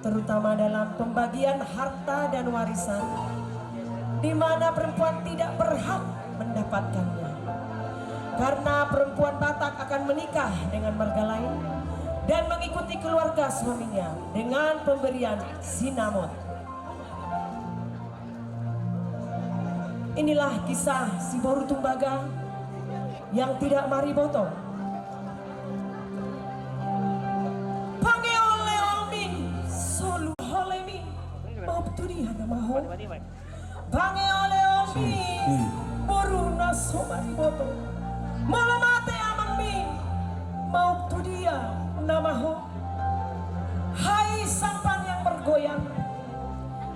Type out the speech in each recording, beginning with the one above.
terutama dalam pembagian harta dan warisan, di mana perempuan tidak berhak mendapatkannya. Karena perempuan Batak akan menikah dengan marga lain dan mengikuti keluarga suaminya dengan pemberian sinamot. Inilah kisah si Boru Tumbaga yang tidak mariboto. Pange oleh Olmin solu holemi mau dia nama ho. Pange oleh Olmin Boru naso mariboto. Malamate amang mi mau dia nama ho. Hai sampan yang bergoyang,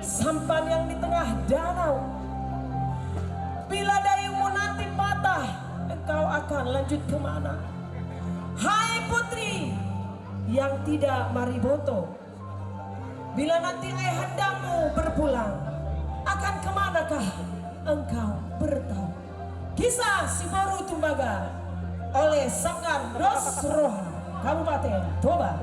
sampan yang di tengah danau. Bila dayungmu nanti patah, engkau akan lanjut kemana? Hai putri yang tidak mariboto, bila nanti ayahandamu berpulang, akan kemanakah engkau bertahu? Kisah si Boru Tumbaga oleh Sanggar Rosroha Kabupaten Toba.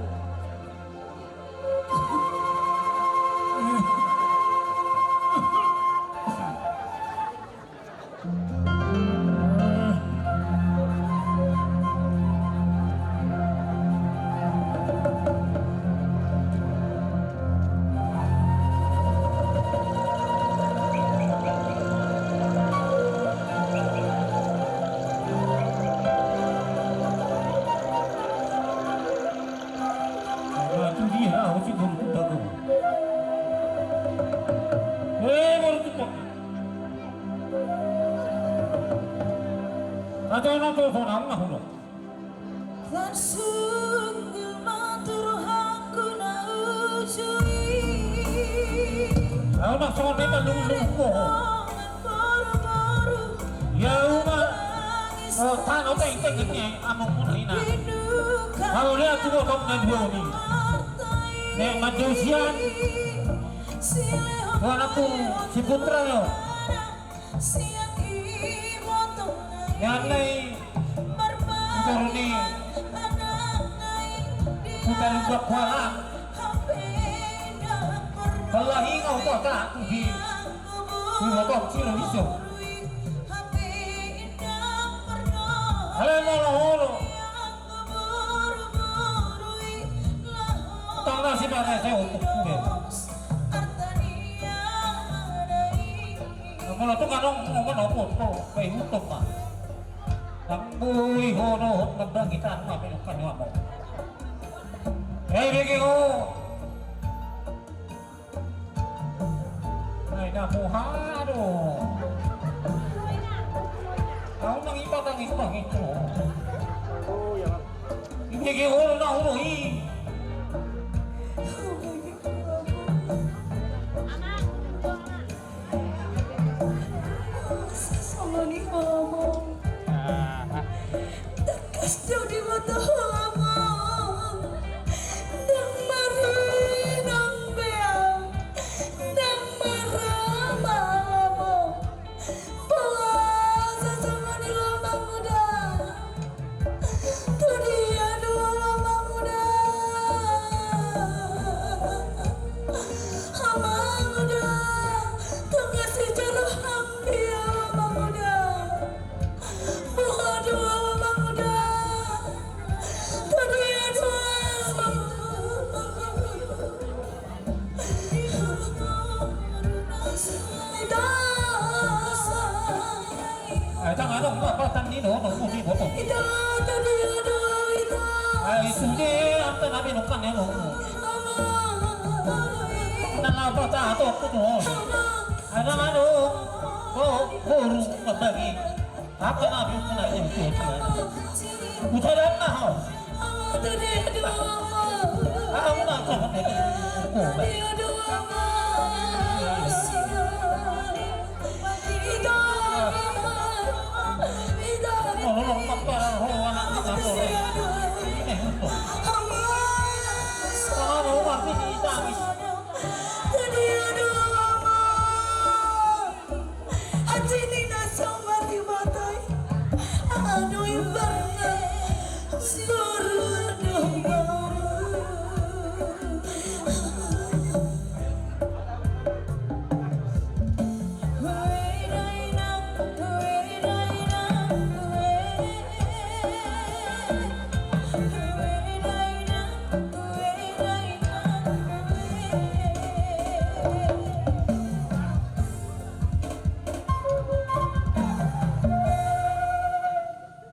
Anakku si putra yo. Yang lain ini kita lupa kuala. Kalau ingau kau tak tuhi, kita kau ciri isu. Halo halo. Tangga si mana saya untuk kuda. Kalau tu kan orang apaไปหุบมาทั้งบุยโหโนมันดังกีตาร์มาเป็นกันว่าหมดเฮ้ยเด็กกูไอ้น่าโมหะดูเอานั่งอีบ้านั่งอีบ้าอีกตัวโอ้ยยังเด็กกูน่าหูอีHãy subscribe